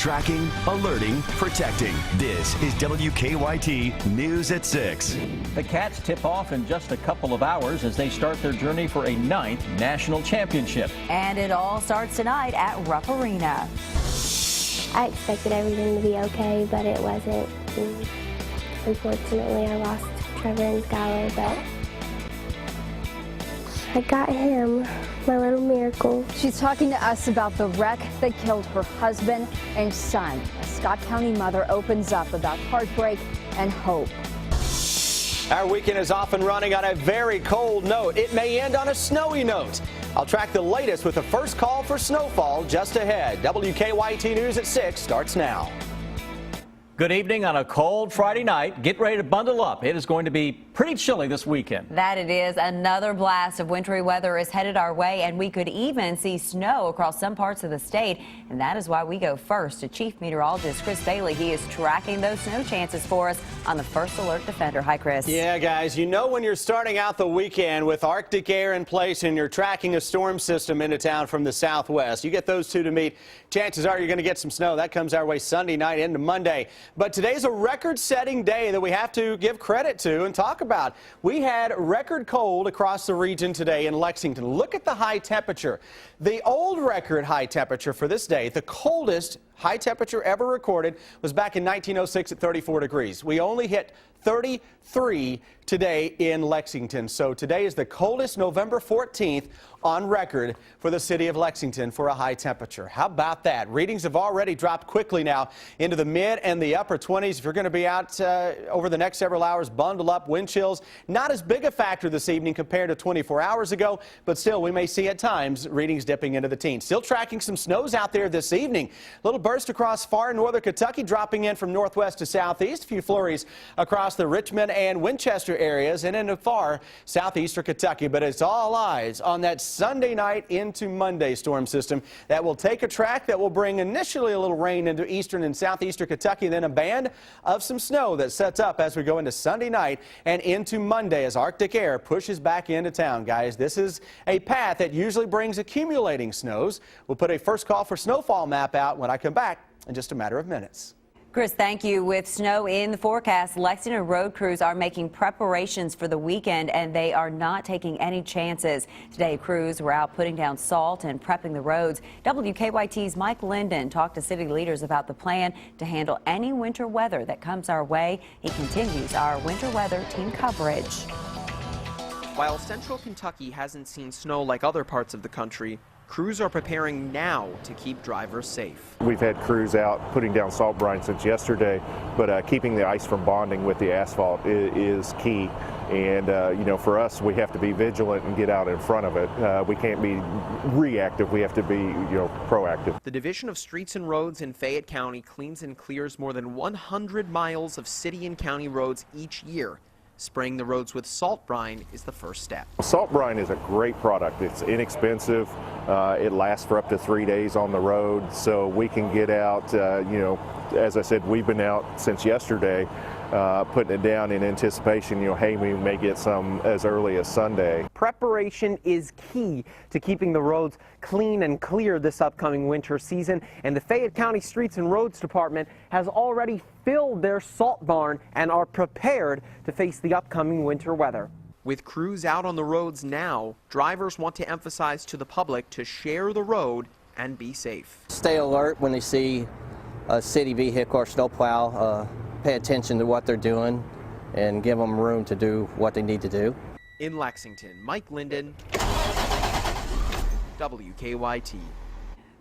Tracking, alerting, protecting. This is WKYT News at 6. The Cats tip off in just a couple of hours as they start their journey for a 9th national championship. And it all starts tonight at Rupp Arena. I expected everything to be okay, but it wasn't. Unfortunately, I lost Trevor and Skylar, but I got him, my little miracle. She's talking to us about the wreck that killed her husband and son. A Scott County mother opens up about heartbreak and hope. Our weekend is off and running on a very cold note. It may end on a snowy note. I'll track the latest with the first call for snowfall just ahead. WKYT News at 6 starts now. Good evening on a cold Friday night. Get ready to bundle up. It is going to be pretty chilly this weekend. That it is. Another blast of wintry weather is headed our way, and we could even see snow across some parts of the state. And that is why we go first to Chief Meteorologist Chris Bailey. He is tracking those snow chances for us on the First Alert Defender. Hi, Chris. Yeah, guys, you know when you're starting out the weekend with Arctic air in place and you're tracking a storm system into town from the southwest. You get those two to meet, chances are you're going to get some snow. That comes our way Sunday night into Monday. But today's a record-setting day that we have to give credit to and talk about. We had record cold across the region today in Lexington. Look at the high temperature. The old record high temperature for this day, the coldest high temperature ever recorded, was back in 1906 at 34 degrees. We only hit 33 today in Lexington. So today is the coldest November 14th on record for the city of Lexington for a high temperature. How about that? Readings have already dropped quickly now into the mid and the upper 20s. If you're going to be out over the next several hours, bundle up. Wind chills, not as big a factor this evening compared to 24 hours ago, but still we may see at times readings dipping into the teens. Still tracking some snows out there this evening. Little burst across far northern Kentucky, dropping in from northwest to southeast. A few flurries across the Richmond and Winchester areas and into far southeastern Kentucky. But it's all eyes on that Sunday night into Monday storm system that will take a track that will bring initially a little rain into eastern and southeastern Kentucky, then a band of some snow that sets up as we go into Sunday night and into Monday as Arctic air pushes back into town, guys. This is a path that usually brings accumulating snows. We'll put a first call for snowfall map out when I come back in just a matter of minutes. Chris, thank you. With snow in the forecast, Lexington road crews are making preparations for the weekend, and they are not taking any chances. Today, crews were out putting down salt and prepping the roads. WKYT's Mike Linden talked to city leaders about the plan to handle any winter weather that comes our way. He continues our winter weather team coverage. While central Kentucky hasn't seen snow like other parts of the country, crews are preparing now to keep drivers safe. We've had crews out putting down salt brine since yesterday, but keeping the ice from bonding with the asphalt is key. And, for us, we have to be vigilant and get out in front of it. We can't be reactive. We have to be, proactive. The Division of Streets and Roads in Fayette County cleans and clears more than 100 miles of city and county roads each year. Spraying the roads with salt brine is the first step. Salt brine is a great product. It's inexpensive. It lasts for up to 3 days on the road, so we can get out, as I said, we've been out since yesterday, putting it down in anticipation, hey, we may get some as early as Sunday. Preparation is key to keeping the roads clean and clear this upcoming winter season, and the Fayette County Streets and Roads Department has already filled their salt barn and are prepared to face the upcoming winter weather. With crews out on the roads now, drivers want to emphasize to the public to share the road and be safe. Stay alert when they see a city vehicle or snowplow. Pay attention to what they're doing and give them room to do what they need to do. In Lexington, Mike Linden, WKYT.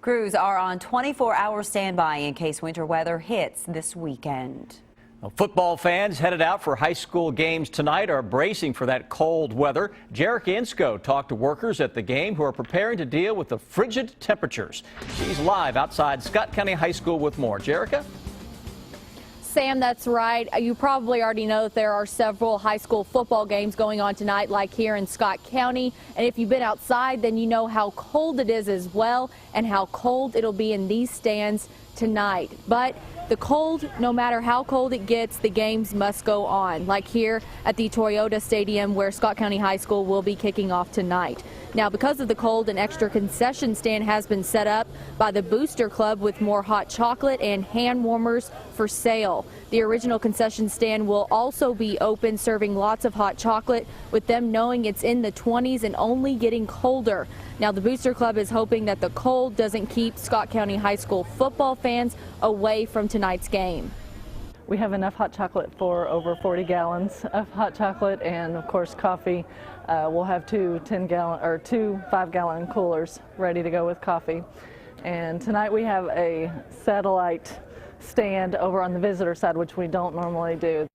Crews are on 24-hour standby in case winter weather hits this weekend. Well, football fans headed out for high school games tonight are bracing for that cold weather. Jerica Insko talked to workers at the game who are preparing to deal with the frigid temperatures. She's live outside Scott County High School with more. Jerica? Sam, that's right. You probably already know that there are several high school football games going on tonight, like here in Scott County. And if you've been outside, then you know how cold it is as well and how cold it'll be in these stands tonight. But the cold, no matter how cold it gets, the games must go on, like here at the Toyota Stadium where Scott County High School will be kicking off tonight. Now, because of the cold, an extra concession stand has been set up by the Booster Club with more hot chocolate and hand warmers for sale. The original concession stand will also be open, serving lots of hot chocolate, with them knowing it's in the 20s and only getting colder. Now, the Booster Club is hoping that the cold doesn't keep Scott County High School football fans away from tonight's game. We have enough hot chocolate for over 40 gallons of hot chocolate, and of course coffee. We'll have two 5-gallon coolers ready to go with coffee. And tonight we have a satellite stand over on the visitor side, which we don't normally do.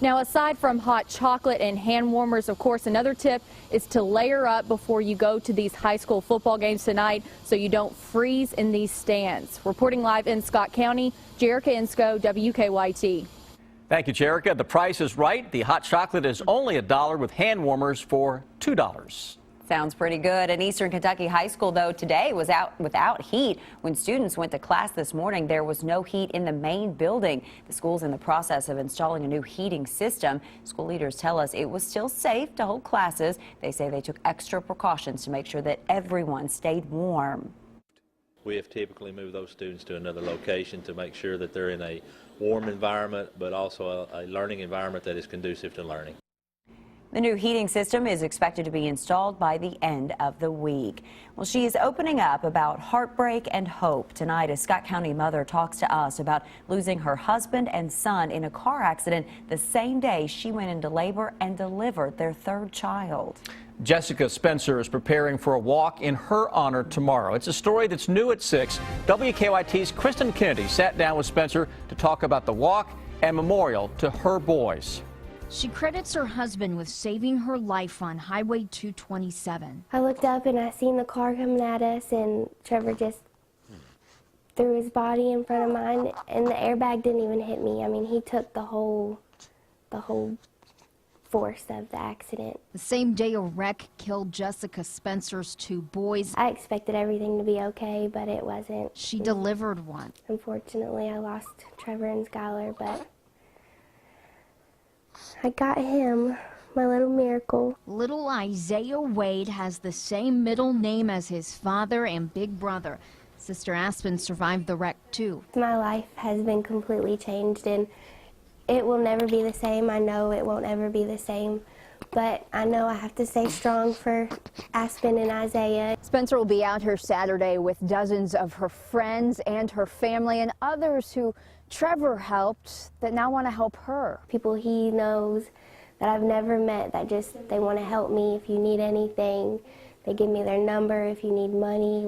Now, aside from hot chocolate and hand warmers, of course, another tip is to layer up before you go to these high school football games tonight so you don't freeze in these stands. Reporting live in Scott County, Jerica Insko, WKYT. Thank you, Jerica. The price is right. The hot chocolate is only $1 with hand warmers for $2. Sounds pretty good. An Eastern Kentucky high school, though, today was out without heat. When students went to class this morning, there was no heat in the main building. The school's in the process of installing a new heating system. School leaders tell us it was still safe to hold classes. They say they took extra precautions to make sure that everyone stayed warm. We have typically moved those students to another location to make sure that they're in a warm environment, but also a learning environment that is conducive to learning. The new heating system is expected to be installed by the end of the week. Well, she is opening up about heartbreak and hope. Tonight, a Scott County mother talks to us about losing her husband and son in a car accident the same day she went into labor and delivered their third child. Jessica Spencer is preparing for a walk in her honor tomorrow. It's a story that's new at 6. WKYT's Kristen Kennedy sat down with Spencer to talk about the walk and memorial to her boys. She credits her husband with saving her life on Highway 227. I looked up and I seen the car coming at us, and Trevor just threw his body in front of mine, and the airbag didn't even hit me. I mean, he took the whole force of the accident. The same day a wreck killed Jessica Spencer's 2 boys. I expected everything to be okay, but it wasn't. She delivered one. Unfortunately, I lost Trevor and Skylar, but I got him, my little miracle. Little Isaiah Wade has the same middle name as his father and big brother. Sister Aspen survived the wreck too. My life has been completely changed, and it will never be the same. I know it won't ever be the same, but I know I have to stay strong for Aspen and Isaiah. Spencer will be out here Saturday with dozens of her friends and her family and others who Trevor helped that now want to help her. People he knows that I've never met that they want to help me if you need anything. They give me their number if you need money,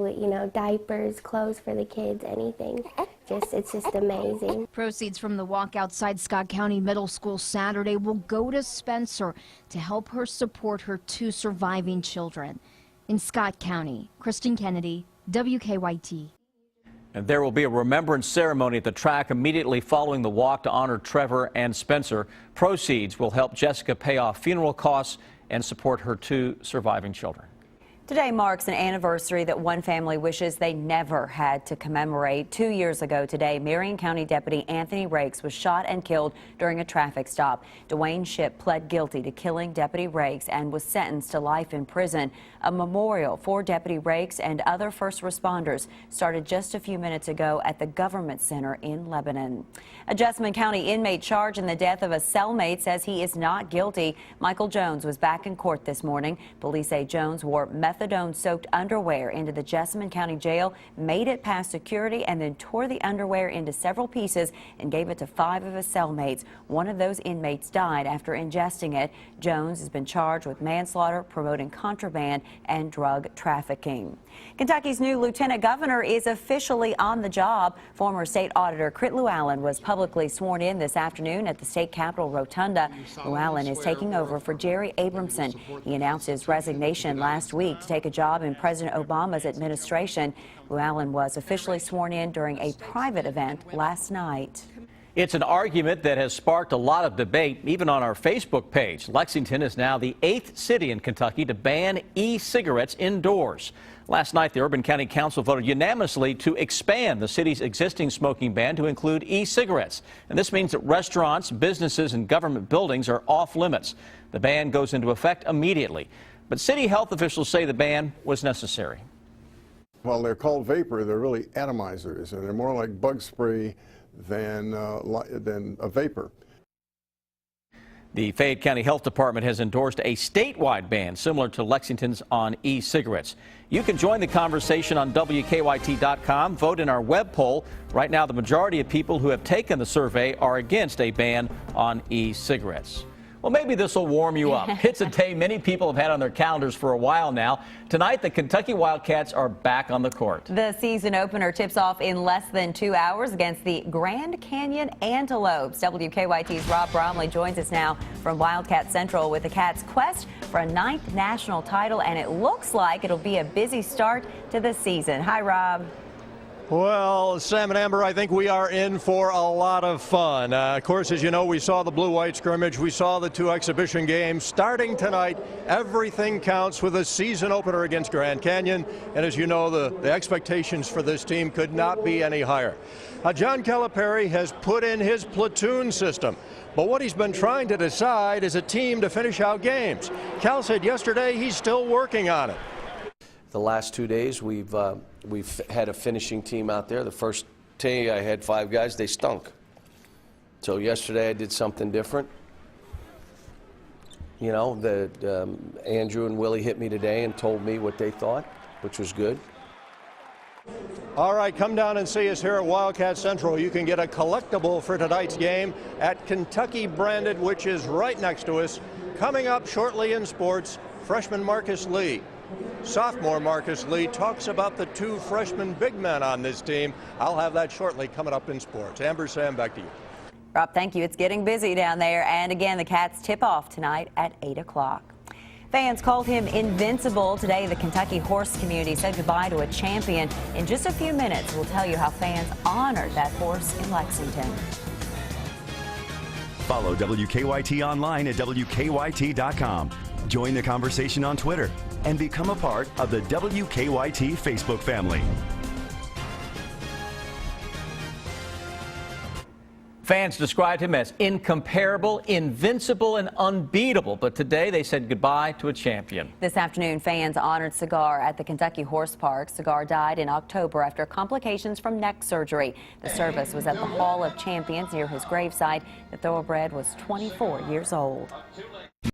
diapers, clothes for the kids, anything. It's just amazing. Proceeds from the walk outside Scott County Middle School Saturday will go to Spencer to help her support her 2 surviving children. In Scott County, Kristen Kennedy, WKYT. And there will be a remembrance ceremony at the track immediately following the walk to honor Trevor and Spencer. Proceeds will help Jessica pay off funeral costs and support her 2 surviving children. Today marks an anniversary that one family wishes they never had to commemorate. 2 years ago today, Marion County Deputy Anthony Rakes was shot and killed during a traffic stop. Dwayne Shipp pled guilty to killing Deputy Rakes and was sentenced to life in prison. A memorial for Deputy Rakes and other first responders started just a few minutes ago at the Government Center in Lebanon. A Jessamine County inmate charged in the death of a cellmate says he is not guilty. Michael Jones was back in court this morning. Police say Jones wore methadone-soaked underwear into the Jessamine County Jail, made it past security, and then tore the underwear into several pieces and gave it to 5 of his cellmates. One of those inmates died after ingesting it. Jones has been charged with manslaughter, promoting contraband, and drug trafficking. Kentucky's new lieutenant governor is officially on the job. Former state auditor Crit Llewellyn was publicly sworn in this afternoon at the state capitol rotunda. Llewellyn is taking over for Jerry Abramson. He announced his resignation last week to take a job in President Obama's administration. Llewellyn was officially sworn in during a private event last night. It's an argument that has sparked a lot of debate, even on our Facebook page. Lexington is now the 8th city in Kentucky to ban e-cigarettes indoors. Last night, the Urban County Council voted unanimously to expand the city's existing smoking ban to include e-cigarettes. And this means that restaurants, businesses, and government buildings are off limits. The ban goes into effect immediately. But city health officials say the ban was necessary. While they're called vapor, they're really atomizers, and they're more like bug spray than a vapor. The Fayette County Health Department has endorsed a statewide ban similar to Lexington's on e-cigarettes. You can join the conversation on WKYT.com. Vote in our web poll. Right now, the majority of people who have taken the survey are against a ban on e-cigarettes. Well, maybe this will warm you up. It's a day many people have had on their calendars for a while now. Tonight, the Kentucky Wildcats are back on the court. The season opener tips off in less than 2 hours against the Grand Canyon Antelopes. WKYT's Rob Bromley joins us now from Wildcat Central with the Cats' quest for a 9th national title, and it looks like it'll be a busy start to the season. Hi, Rob. Well, Sam and Amber, I think we are in for a lot of fun. Of course, as you know, we saw the blue-white scrimmage. We saw the 2 exhibition games. Starting tonight, everything counts with a season opener against Grand Canyon. And as you know, the expectations for this team could not be any higher. John Calipari has put in his platoon system. But what he's been trying to decide is a team to finish out games. Cal said yesterday he's still working on it. The last 2 days, we've had a finishing team out there. The first day I had 5 guys, they stunk. So yesterday I did something different. You know, Andrew and Willie hit me today and told me what they thought, which was good. All right, come down and see us here at Wildcat Central. You can get a collectible for tonight's game at Kentucky Branded, which is right next to us. Coming up shortly in sports, freshman Marcus Lee. Sophomore Marcus Lee talks about the 2 freshman big men on this team. I'll have that shortly coming up in sports. Amber, Sam, back to you. Rob, thank you. It's getting busy down there. And again, the Cats tip off tonight at 8 o'clock. Fans called him invincible today. The Kentucky horse community said goodbye to a champion. In just a few minutes, we'll tell you how fans honored that horse in Lexington. Follow WKYT online at WKYT.com. Join the conversation on Twitter and become a part of the WKYT Facebook family. Fans described him as incomparable, invincible, and unbeatable. But today they said goodbye to a champion. This afternoon, fans honored Cigar at the Kentucky Horse Park. Cigar died in October after complications from neck surgery. The service was at the Hall of Champions near his gravesite. The thoroughbred was 24 years old.